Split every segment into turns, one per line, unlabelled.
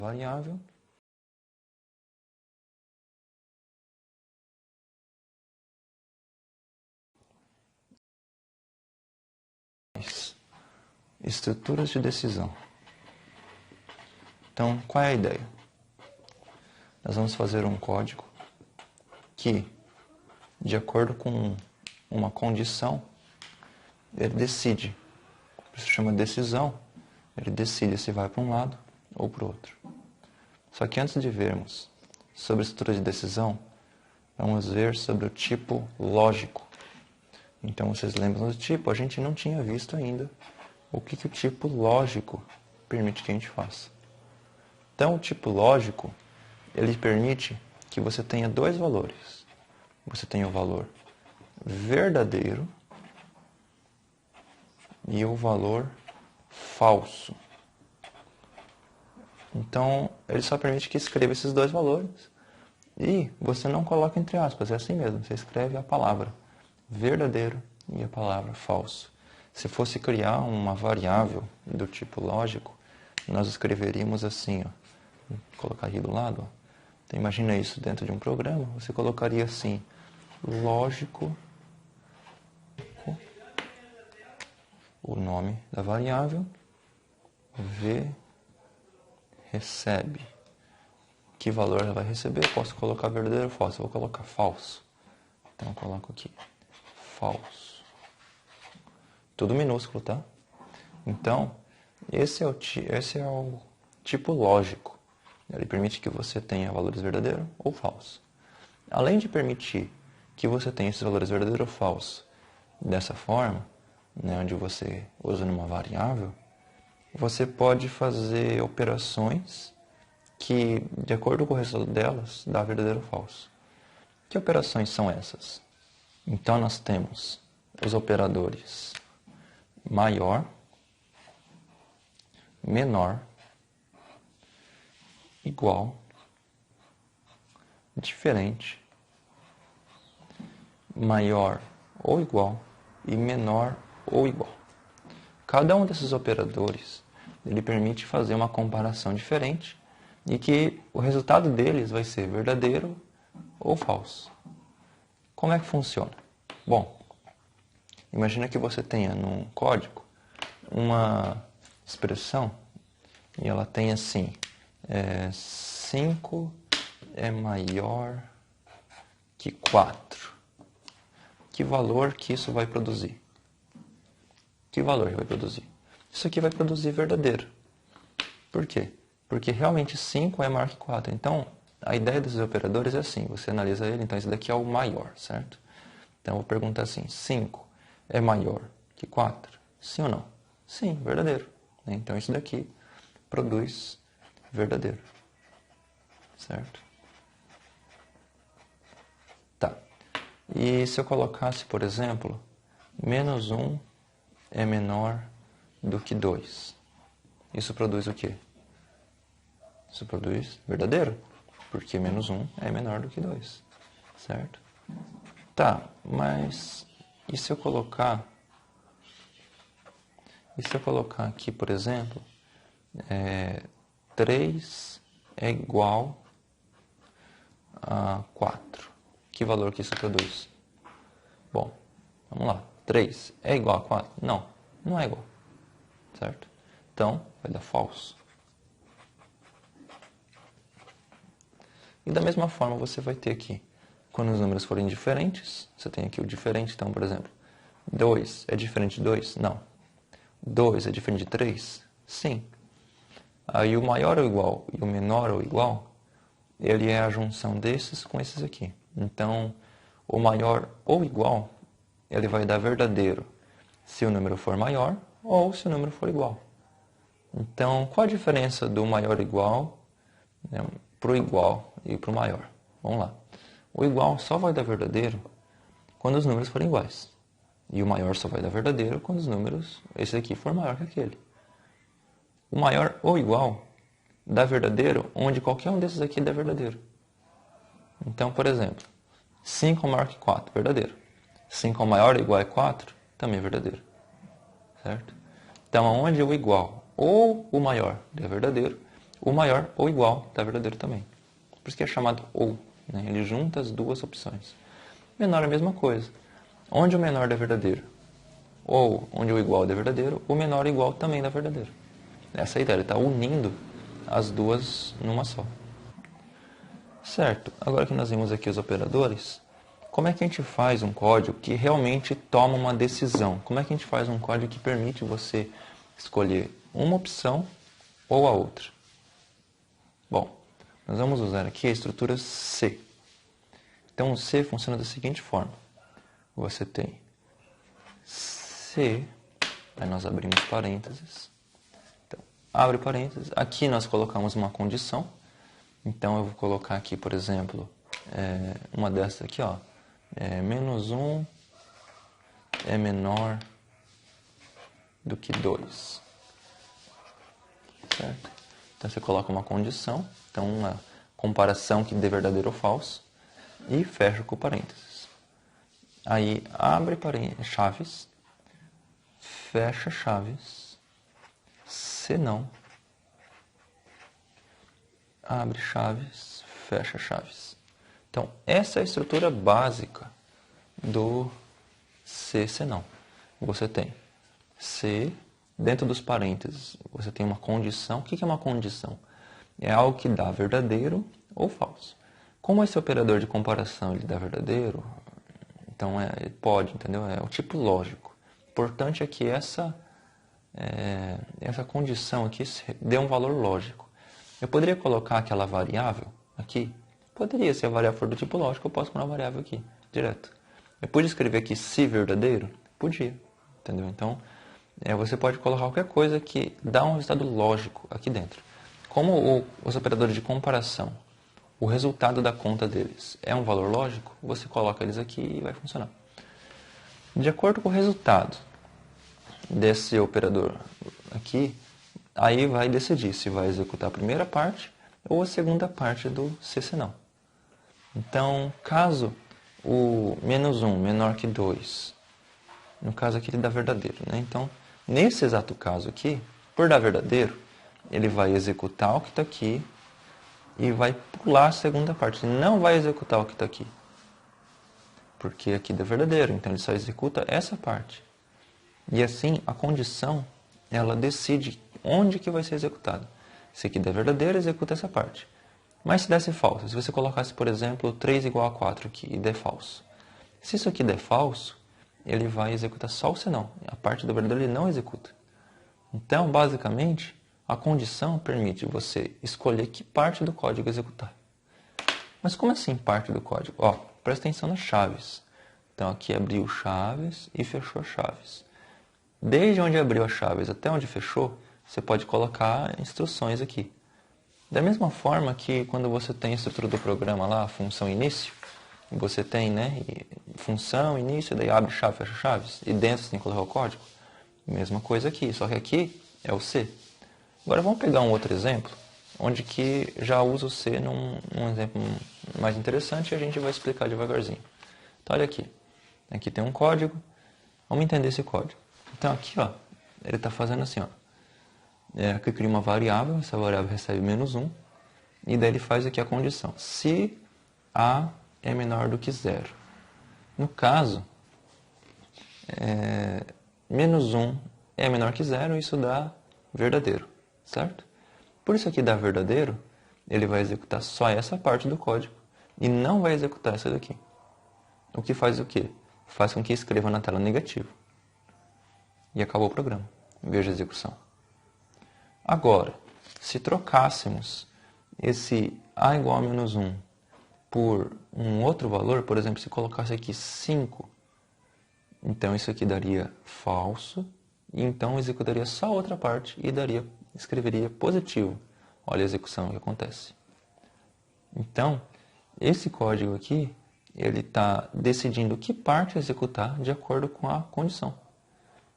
variável estruturas de decisão. Então, qual é a ideia? Nós vamos fazer um código que, de acordo com uma condição, ele decide. Isso chama decisão. Ele decide se vai para um lado ou para o outro. Só que antes de vermos sobre a estrutura de decisão, vamos ver sobre o tipo lógico. Então, vocês lembram do tipo? A gente não tinha visto ainda o que o tipo lógico permite que a gente faça. Então, o tipo lógico, ele permite que você tenha dois valores. Você tem o valor verdadeiro e o valor falso. Então, ele só permite que escreva esses dois valores e você não coloca entre aspas, é assim mesmo, você escreve a palavra verdadeiro e a palavra falso. Se fosse criar uma variável do tipo lógico, nós escreveríamos assim, ó. Vou colocar aqui do lado, ó. Então, imagina isso dentro de um programa, você colocaria assim, lógico, o nome da variável, v recebe. Que valor ela vai receber? Eu posso colocar verdadeiro ou falso? Eu vou colocar falso. Então eu coloco aqui, falso. Tudo minúsculo, tá? Então, esse é o tipo lógico. Ele permite que você tenha valores verdadeiro ou falso. Além de permitir que você tenha esses valores verdadeiro ou falso dessa forma, né, onde você usa numa variável, você pode fazer operações que, de acordo com o resultado delas, dá verdadeiro ou falso. Que operações são essas? Então, nós temos os operadores maior, menor, igual, diferente, maior ou igual e menor ou igual. Cada um desses operadores, ele permite fazer uma comparação diferente e que o resultado deles vai ser verdadeiro ou falso. Como é que funciona? Bom, imagina que você tenha num código uma expressão e ela tem assim, 5 é maior que 4. Que valor que isso vai produzir? Que valor vai produzir? Isso aqui vai produzir verdadeiro. Por quê? Porque realmente 5 é maior que 4. Então, a ideia desses operadores é assim, você analisa ele, então esse daqui é o maior, certo? Então, eu vou perguntar assim, 5 é maior que 4? Sim ou não? Sim, verdadeiro. Então, isso daqui produz verdadeiro. Certo? Tá. E se eu colocasse, por exemplo, menos 1 é menor do que 2. Isso produz o quê? Isso produz verdadeiro, porque menos 1 é menor do que 2. Certo? Tá, mas e se eu colocar aqui, por exemplo, 3 é igual a 4. Que valor que isso produz? Bom, vamos lá. 3 é igual a 4? Não, não é igual. Certo? Então, vai dar falso. E da mesma forma você vai ter aqui, quando os números forem diferentes, você tem aqui o diferente, então, por exemplo, 2 é diferente de 2? Não. 2 é diferente de 3? Sim. Aí o maior ou igual e o menor ou igual, ele é a junção desses com esses aqui. Então, o maior ou igual, ele vai dar verdadeiro se o número for maior ou se o número for igual. Então, qual a diferença do maior ou igual, né, para o igual e para o maior? Vamos lá. O igual só vai dar verdadeiro quando os números forem iguais. E o maior só vai dar verdadeiro quando os números, esse aqui, for maior que aquele. O maior ou igual dá verdadeiro onde qualquer um desses aqui dá verdadeiro. Então, por exemplo, 5 é maior que 4, verdadeiro. 5 é maior ou igual a 4, também é verdadeiro. Certo? Então, onde o igual ou o maior é verdadeiro, o maior ou igual dá verdadeiro também. Por isso que é chamado ou, né? Ele junta as duas opções. Menor é a mesma coisa. Onde o menor dá verdadeiro, ou onde o igual dá verdadeiro, o menor e igual também dá verdadeiro. Essa é a ideia, ele está unindo as duas numa só. Certo, agora que nós vimos aqui os operadores, como é que a gente faz um código que realmente toma uma decisão? Como é que a gente faz um código que permite você escolher uma opção ou a outra? Bom, nós vamos usar aqui a estrutura C. Então, o C funciona da seguinte forma. Você tem C, aí nós abrimos parênteses. Então, abre parênteses. Aqui nós colocamos uma condição. Então, eu vou colocar aqui, por exemplo, uma dessas aqui, ó. -1 é menor do que 2. Certo? Então, você coloca uma condição. Então, uma comparação que dê verdadeiro ou falso. E fecha com parênteses. Aí, abre chaves, fecha chaves, se não, abre chaves, fecha chaves. Então, essa é a estrutura básica do se não. Você tem se, dentro dos parênteses, você tem uma condição. O que é uma condição? É algo que dá verdadeiro ou falso. Como esse operador de comparação ele dá verdadeiro, então ele pode, entendeu? É o tipo lógico. O importante é que essa condição aqui dê um valor lógico. Eu poderia colocar aquela variável aqui? Poderia, se a variável for do tipo lógico, eu posso pôr uma variável aqui, direto. Eu podia escrever aqui se verdadeiro? Podia, entendeu? Então, você pode colocar qualquer coisa que dá um resultado lógico aqui dentro. Como os operadores de comparação, o resultado da conta deles é um valor lógico, você coloca eles aqui e vai funcionar. De acordo com o resultado desse operador aqui, aí vai decidir se vai executar a primeira parte ou a segunda parte do se não. Então, caso o -1 menor que 2, no caso aqui ele dá verdadeiro, né? Então, nesse exato caso aqui, por dar verdadeiro, ele vai executar o que está aqui e vai pular a segunda parte. Ele não vai executar o que está aqui, porque aqui dá verdadeiro, então ele só executa essa parte. E assim, a condição, ela decide onde que vai ser executado. Se aqui der verdadeiro, executa essa parte. Mas se desse falso, se você colocasse, por exemplo, 3 igual a 4 aqui e der falso. Se isso aqui der falso, ele vai executar só o senão. A parte do verdadeiro ele não executa. Então, basicamente, a condição permite você escolher que parte do código executar. Mas como assim parte do código? Ó, presta atenção nas chaves. Então, aqui abriu chaves e fechou chaves. Desde onde abriu as chaves até onde fechou, você pode colocar instruções aqui. Da mesma forma que quando você tem a estrutura do programa lá, a função início, você tem, né, função, início, daí abre chave, fecha chaves, e dentro você tem que colocar o código. Mesma coisa aqui, só que aqui é o C. Agora vamos pegar um outro exemplo, onde que já usa o C num exemplo mais interessante e a gente vai explicar devagarzinho. Então olha aqui, aqui tem um código, vamos entender esse código. Então aqui, ó, ele está fazendo assim, ó. Aqui cria uma variável, essa variável recebe -1, e daí ele faz aqui a condição. Se A é menor do que 0. No caso, -1 é menor que 0, isso dá verdadeiro, certo? Por isso aqui dá verdadeiro, ele vai executar só essa parte do código e não vai executar essa daqui. O que faz o quê? Faz com que escreva na tela negativo. E acabou o programa. Veja a execução. Agora, se trocássemos esse A igual a -1 por um outro valor, por exemplo, se colocasse aqui 5, então isso aqui daria falso, e então executaria só outra parte e escreveria positivo. Olha a execução que acontece. Então, esse código aqui, ele está decidindo que parte executar de acordo com a condição.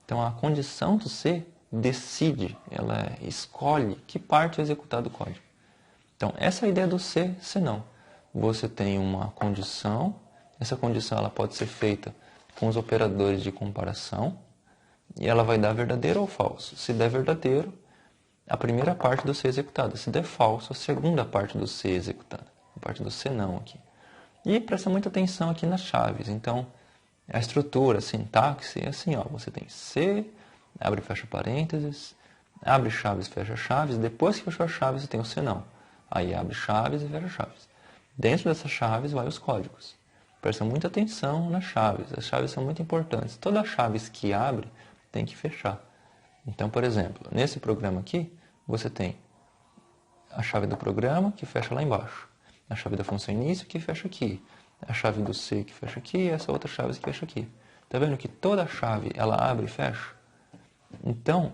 Então, a condição do C decide, ela escolhe que parte executar do código. Então, essa é a ideia do se não. Você tem uma condição, essa condição ela pode ser feita com os operadores de comparação, e ela vai dar verdadeiro ou falso. Se der verdadeiro, a primeira parte do C executada. Se der falso, a segunda parte do C executada. A parte do C não aqui. E presta muita atenção aqui nas chaves. Então, a estrutura, a sintaxe é assim, ó. Você tem C, abre e fecha parênteses, abre chaves, fecha chaves. Depois que fechou a chave, você tem o senão. Aí abre chaves e fecha chaves. Dentro dessas chaves vai os códigos. Presta muita atenção nas chaves. As chaves são muito importantes. Todas as chaves que abre tem que fechar. Então, por exemplo, nesse programa aqui, você tem a chave do programa que fecha lá embaixo. A chave da função início que fecha aqui. A chave do C que fecha aqui e essa outra chave que fecha aqui. Tá vendo que toda chave ela abre e fecha? Então,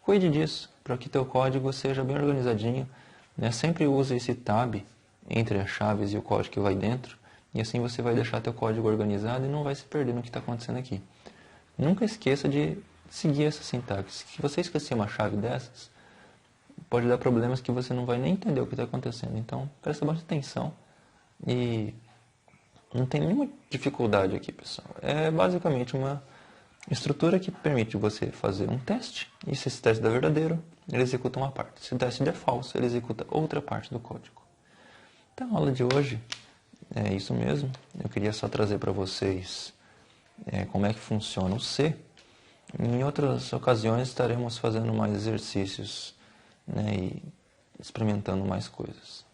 cuide disso, para que teu código seja bem organizadinho, né? Sempre use esse tab entre as chaves e o código que vai dentro, e assim você vai deixar teu código organizado e não vai se perder no que está acontecendo aqui. Nunca esqueça de seguir essa sintaxe. Se você esquecer uma chave dessas, pode dar problemas que você não vai nem entender o que está acontecendo. Então, presta bastante atenção e não tem nenhuma dificuldade aqui, pessoal. É basicamente uma estrutura que permite você fazer um teste, e se esse teste der verdadeiro, ele executa uma parte. Se o teste der falso, ele executa outra parte do código. Então, a aula de hoje é isso mesmo. Eu queria só trazer para vocês como é que funciona o C. Em outras ocasiões estaremos fazendo mais exercícios, né, e experimentando mais coisas.